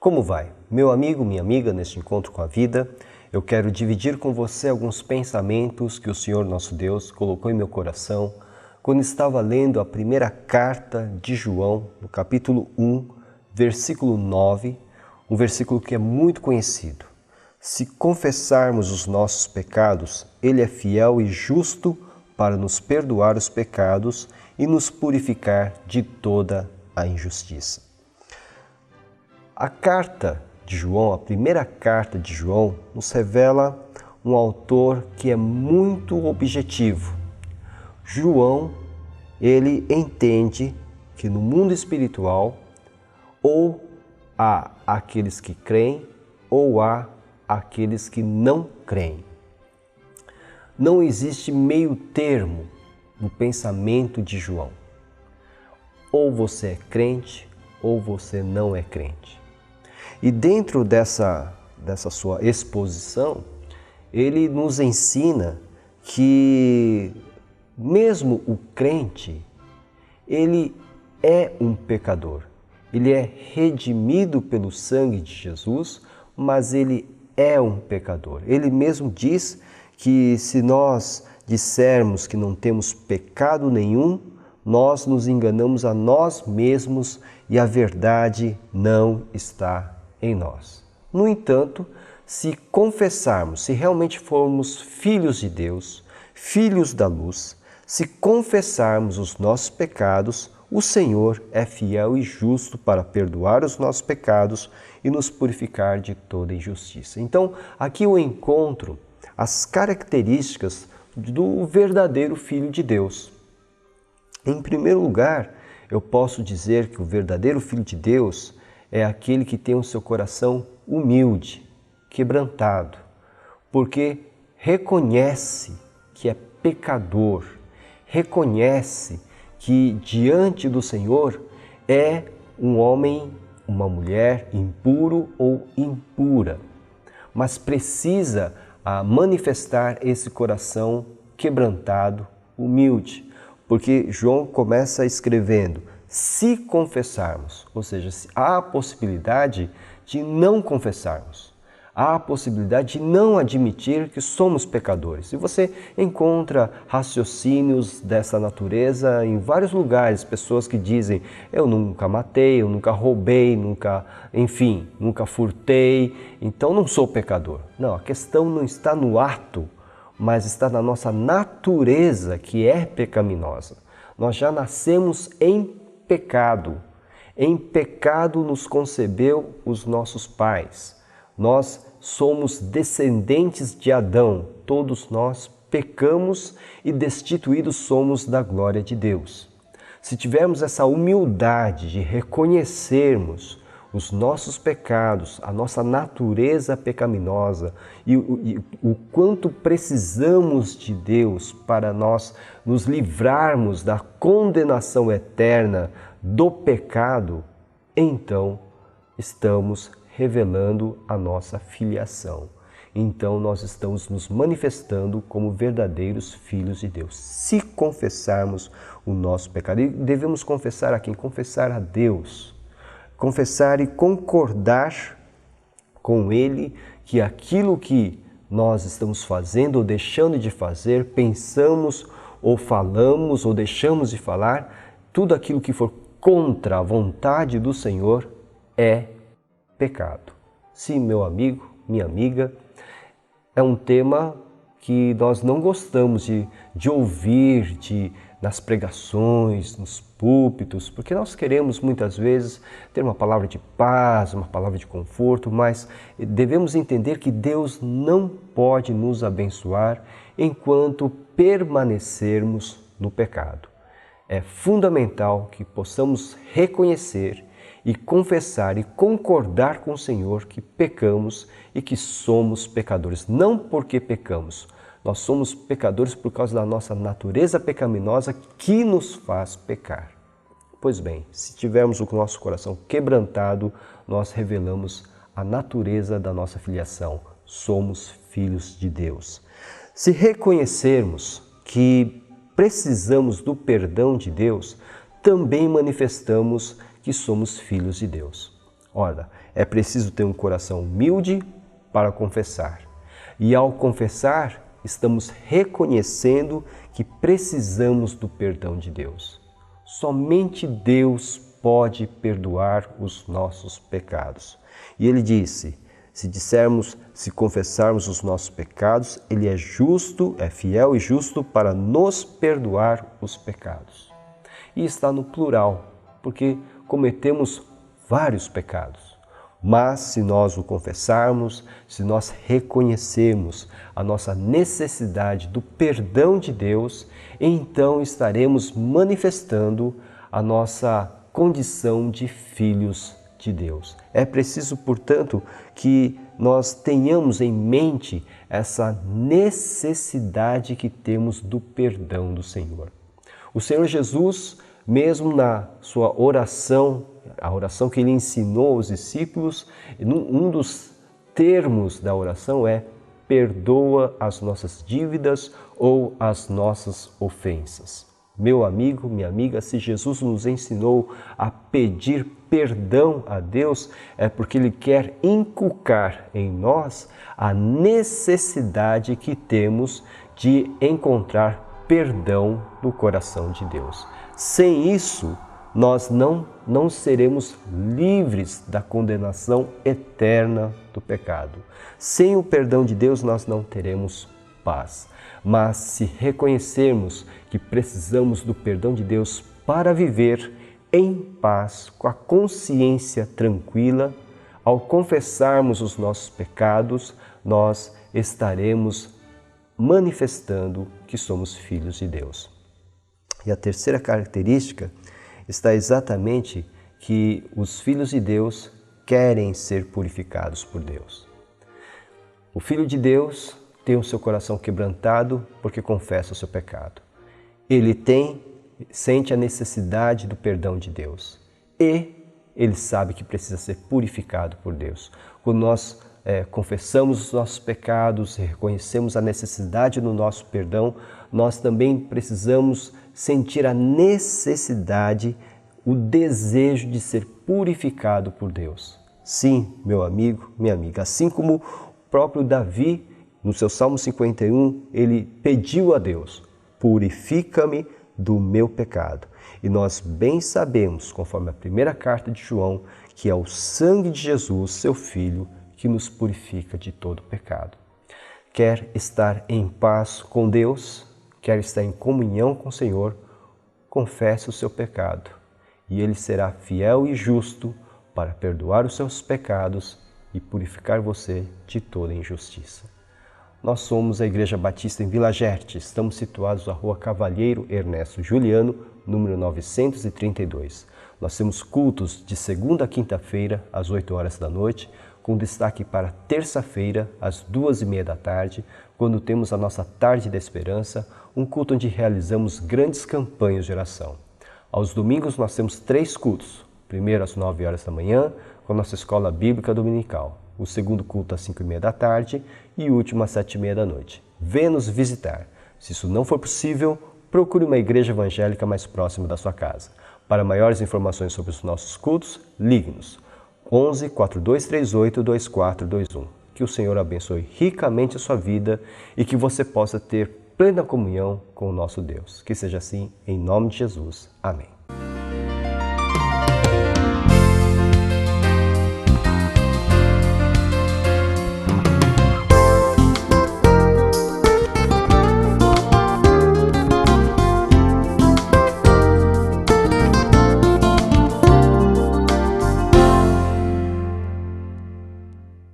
Como vai? Meu amigo, minha amiga, neste encontro com a vida, eu quero dividir com você alguns pensamentos que o Senhor nosso Deus colocou em meu coração quando estava lendo a primeira carta de João, no capítulo 1, versículo 9, um versículo que é muito conhecido. Se confessarmos os nossos pecados, Ele é fiel e justo para nos perdoar os pecados e nos purificar de toda a injustiça. A carta de João, a primeira carta de João, nos revela um autor que é muito objetivo. João, ele entende que no mundo espiritual ou há aqueles que creem ou há aqueles que não creem. Não existe meio termo no pensamento de João. Ou você é crente ou você não é crente. E dentro dessa sua exposição, ele nos ensina que mesmo o crente, ele é um pecador. Ele é redimido pelo sangue de Jesus, mas ele é um pecador. Ele mesmo diz que se nós dissermos que não temos pecado nenhum, nós nos enganamos a nós mesmos e a verdade não está em nós. No entanto, se confessarmos, se realmente formos filhos de Deus, filhos da luz, se confessarmos os nossos pecados, o Senhor é fiel e justo para perdoar os nossos pecados e nos purificar de toda injustiça. Então, aqui eu encontro as características do verdadeiro Filho de Deus. Em primeiro lugar, eu posso dizer que o verdadeiro Filho de Deus é aquele que tem o seu coração humilde, quebrantado, porque reconhece que é pecador, reconhece que diante do Senhor é um homem, uma mulher impuro ou impura, mas precisa manifestar esse coração quebrantado, humilde, porque João começa escrevendo: se confessarmos, ou seja, há a possibilidade de não confessarmos, há a possibilidade de não admitir que somos pecadores. E você encontra raciocínios dessa natureza em vários lugares, pessoas que dizem: eu nunca matei, eu nunca roubei, nunca furtei, então não sou pecador. Não, a questão não está no ato, mas está na nossa natureza que é pecaminosa. Nós já nascemos em pecado. Em pecado nos concebeu os nossos pais. Nós somos descendentes de Adão. Todos nós pecamos e destituídos somos da glória de Deus. Se tivermos essa humildade de reconhecermos os nossos pecados, a nossa natureza pecaminosa e o quanto precisamos de Deus para nós nos livrarmos da condenação eterna do pecado, então estamos revelando a nossa filiação. Então nós estamos nos manifestando como verdadeiros filhos de Deus. Se confessarmos o nosso pecado, e devemos confessar a quem? Confessar a Deus. Confessar e concordar com Ele que aquilo que nós estamos fazendo ou deixando de fazer, pensamos ou falamos ou deixamos de falar, tudo aquilo que for contra a vontade do Senhor é pecado. Sim, meu amigo, minha amiga, é um tema que nós não gostamos de ouvir nas pregações, nos púlpitos, porque nós queremos muitas vezes ter uma palavra de paz, uma palavra de conforto, mas devemos entender que Deus não pode nos abençoar enquanto permanecermos no pecado. É fundamental que possamos reconhecer e confessar e concordar com o Senhor que pecamos e que somos pecadores, não porque pecamos. Nós somos pecadores por causa da nossa natureza pecaminosa que nos faz pecar. Pois bem, se tivermos o nosso coração quebrantado, nós revelamos a natureza da nossa filiação. Somos filhos de Deus. Se reconhecermos que precisamos do perdão de Deus, também manifestamos que somos filhos de Deus. Ora, é preciso ter um coração humilde para confessar. E ao confessar, estamos reconhecendo que precisamos do perdão de Deus. Somente Deus pode perdoar os nossos pecados. E ele disse, se confessarmos os nossos pecados, ele é justo, é fiel e justo para nos perdoar os pecados. E está no plural, porque cometemos vários pecados. Mas se nós o confessarmos, se nós reconhecermos a nossa necessidade do perdão de Deus, então estaremos manifestando a nossa condição de filhos de Deus. É preciso, portanto, que nós tenhamos em mente essa necessidade que temos do perdão do Senhor. O Senhor Jesus, mesmo na sua oração, a oração que ele ensinou aos discípulos, um dos termos da oração é perdoa as nossas dívidas ou as nossas ofensas. Meu amigo, minha amiga, se Jesus nos ensinou a pedir perdão a Deus, é porque Ele quer inculcar em nós a necessidade que temos de encontrar perdão no coração de Deus. Sem isso, nós não seremos livres da condenação eterna do pecado. Sem o perdão de Deus, nós não teremos paz. Mas se reconhecermos que precisamos do perdão de Deus para viver em paz, com a consciência tranquila, ao confessarmos os nossos pecados, nós estaremos manifestando que somos filhos de Deus. E a terceira característica está exatamente que os filhos de Deus querem ser purificados por Deus. O Filho de Deus tem o seu coração quebrantado porque confessa o seu pecado. Ele sente a necessidade do perdão de Deus e ele sabe que precisa ser purificado por Deus. Quando nós confessamos os nossos pecados e reconhecemos a necessidade do nosso perdão, nós também precisamos sentir a necessidade, o desejo de ser purificado por Deus. Sim, meu amigo, minha amiga, assim como o próprio Davi, no seu Salmo 51, ele pediu a Deus, purifica-me do meu pecado. E nós bem sabemos, conforme a primeira carta de João, que é o sangue de Jesus, seu Filho, que nos purifica de todo pecado. Quer estar em paz com Deus, quer estar em comunhão com o Senhor, confesse o seu pecado e Ele será fiel e justo para perdoar os seus pecados e purificar você de toda injustiça. Nós somos a Igreja Batista em Vila Gerte, estamos situados na Rua Cavalheiro Ernesto Juliano, número 932. Nós temos cultos de segunda a quinta-feira, às 8 horas da noite, com destaque para terça-feira, às 2h30 da tarde, quando temos a nossa Tarde da Esperança, um culto onde realizamos grandes campanhas de oração. Aos domingos nós temos 3 cultos, primeiro às 9 horas da manhã, com a nossa Escola Bíblica Dominical, o segundo culto às 5h30 da tarde e o último às 7h30 da noite. Venha nos visitar. Se isso não for possível, procure uma igreja evangélica mais próxima da sua casa. Para maiores informações sobre os nossos cultos, ligue-nos 11 4238 2421. Que o Senhor abençoe ricamente a sua vida e que você possa ter plena comunhão com o nosso Deus. Que seja assim, em nome de Jesus. Amém.